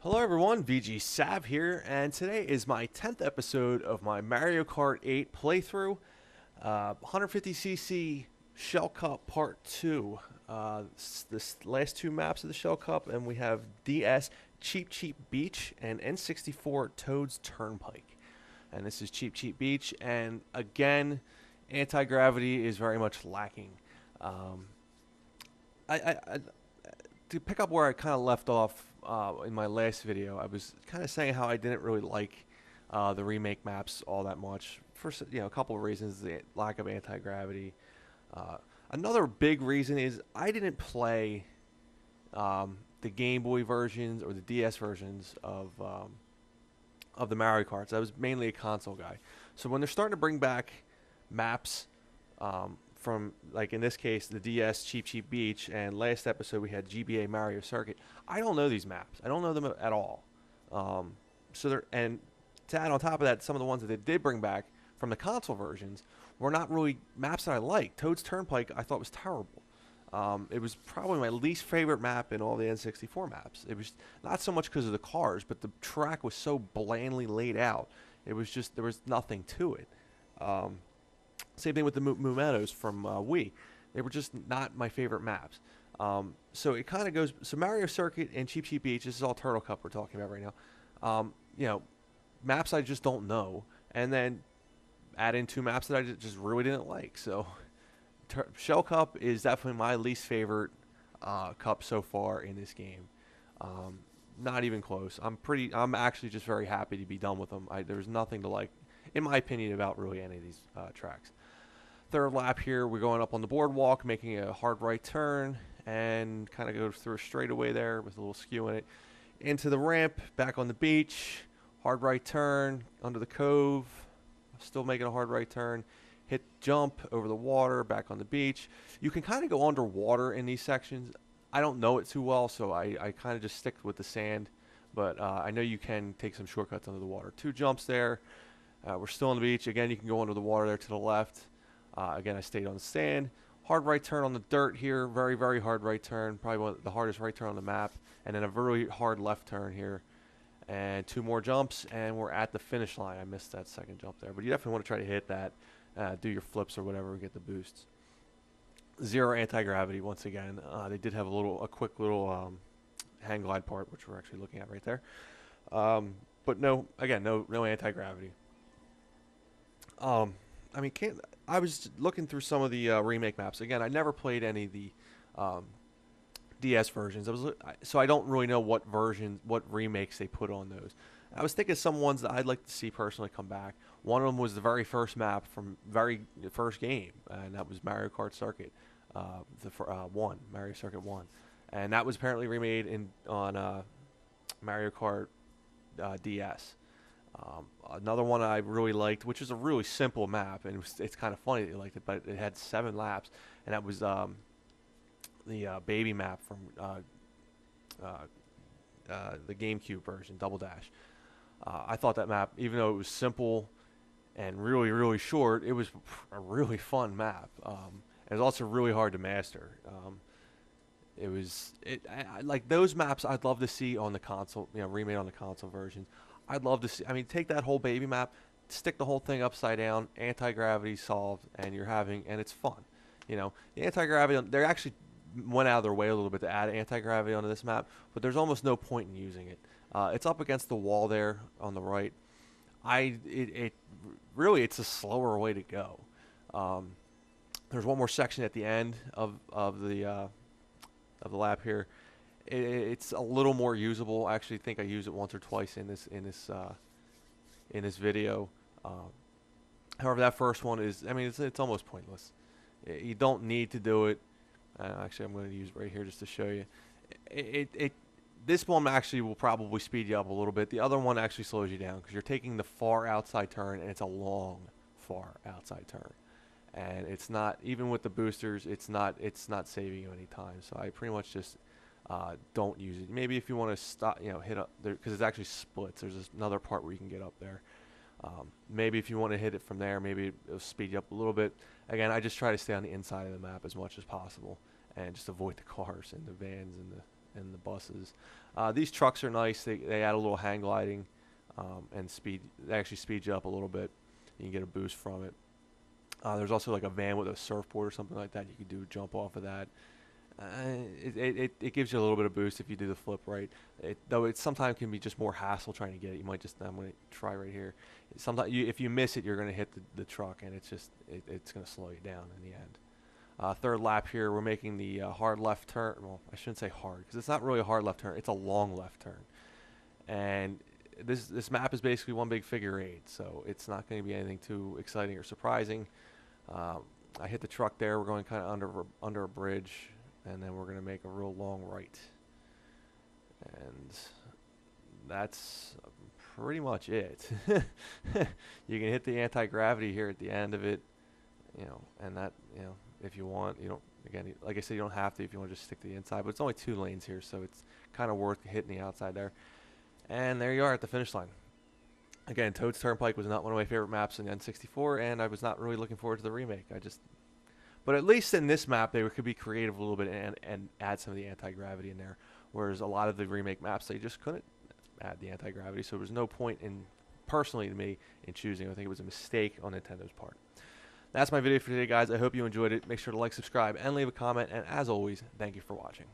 Hello everyone, VG Sav here, and today is my 10th episode of my Mario Kart 8 playthrough, 150cc Shell Cup Part 2. This last two maps of the Shell Cup, and we have DS Cheep Beach and N64 Toad's Turnpike. And this is Cheep Beach, and again, anti-gravity is very much lacking. Um, I to pick up where I kind of left off in my last video, I was kind of saying how I didn't really like the remake maps all that much for a couple of reasons: the lack of anti-gravity. Uh, Another big reason is I didn't play the Game Boy versions or the DS versions of the Mario Karts. I was mainly a console guy, so when they're starting to bring back maps from, like in this case, the DS Cheep Beach, and last episode we had GBA Mario Circuit. I don't know these maps. I don't know them at all. So they're, and to add on top of that, some of the ones that they did bring back from the console versions were not really maps that I liked. Toad's Turnpike I thought was terrible. It was probably my least favorite map in all the N64 maps. It was not so much because of the cars, but the track was so blandly laid out. It was just, there was nothing to it. Same thing with the Moo Meadows from Wii. They were just not my favorite maps. So it kind of goes. So Mario Circuit and Cheep Beach. This is all Turtle Cup we're talking about right now. Maps I just don't know, and then add in two maps that I just really didn't like. So Shell Cup is definitely my least favorite cup so far in this game. Not even close. I'm actually just very happy to be done with them. There's nothing to like, in my opinion, about really any of these tracks. Third lap here, we're going up on the boardwalk, making a hard right turn, and kind of goes through a straightaway there with a little skew in it. Into the ramp, back on the beach, hard right turn, under the cove, still making a hard right turn, hit jump over the water, back on the beach. You can kind of go underwater in these sections. I don't know it too well, so I kind of just stick with the sand, but I know you can take some shortcuts under the water. Two jumps there. We're still on the beach. Again, you can go under the water there to the left. Again, I stayed on the sand. Hard right turn on the dirt here. Very, very hard right turn. Probably one of the hardest right turn on the map. And then a really hard left turn here. And two more jumps, and we're at the finish line. I missed that second jump there. But you definitely want to try to hit that. Do your flips or whatever and get the boosts. Zero anti-gravity once again. They did have a quick little hang glide part, which we're actually looking at right there. But no anti-gravity. I was looking through some of the remake maps. Again, I never played any of the DS versions. So I don't really know what remakes they put on those. I was thinking some ones that I'd like to see personally come back. One of them was the very first map from very first game, and that was Mario Kart Circuit, Mario Circuit 1. And that was apparently remade on Mario Kart DS. Another one I really liked, which is a really simple map, and it's kind of funny that you liked it, but it had 7 laps, and that was the baby map from the GameCube version, Double Dash. I thought that map, even though it was simple and really, really short, it was a really fun map. It was also really hard to master. Like those maps I'd love to see on the console, remade on the console versions. I'd love to see, take that whole baby map, stick the whole thing upside down, anti-gravity solved, and and it's fun. The anti-gravity, they actually went out of their way a little bit to add anti-gravity onto this map, but there's almost no point in using it. It's up against the wall there on the right. Really, it's a slower way to go. There's one more section at the end of the lap here. It's a little more usable. I actually think I used it once or twice in this video. However, that first one is, it's almost pointless. You don't need to do it. Actually, I'm going to use it right here just to show you. This one actually will probably speed you up a little bit. The other one actually slows you down because you're taking the far outside turn, and it's a long, far outside turn. And it's not, even with the boosters, it's not saving you any time. So I pretty much just don't use it. Maybe if you want to stop, hit up there, because it actually splits. There's another part where you can get up there. Maybe if you want to hit it from there, maybe it'll speed you up a little bit. Again, I just try to stay on the inside of the map as much as possible and just avoid the cars and the vans and and the buses. These trucks are nice. They add a little hang gliding and speed. They actually speed you up a little bit. You can get a boost from it. There's also like a van with a surfboard or something like that. You can do jump off of that. It gives you a little bit of boost if you do the flip right. Though it sometimes can be just more hassle trying to get it. You might just, I'm going to try right here. Sometimes if you miss it, you're going to hit the truck, and it's going to slow you down in the end. Third lap here, we're making the hard left turn. Well, I shouldn't say hard because it's not really a hard left turn. It's a long left turn, and this map is basically one big figure eight, so it's not going to be anything too exciting or surprising. I hit the truck there. We're going kind of under a bridge. And then we're going to make a real long right. And that's pretty much it. You can hit the anti-gravity here at the end of it, and that, if you want. You don't, again, like I said, you don't have to if you want to just stick to the inside. But it's only 2 lanes here, so it's kind of worth hitting the outside there. And there you are at the finish line. Again, Toad's Turnpike was not one of my favorite maps in N64, and I was not really looking forward to the remake. But at least in this map, they could be creative a little bit and add some of the anti-gravity in there. Whereas a lot of the remake maps, they just couldn't add the anti-gravity. So there was no point in, personally to me, in choosing. I think it was a mistake on Nintendo's part. That's my video for today, guys. I hope you enjoyed it. Make sure to like, subscribe, and leave a comment. And as always, thank you for watching.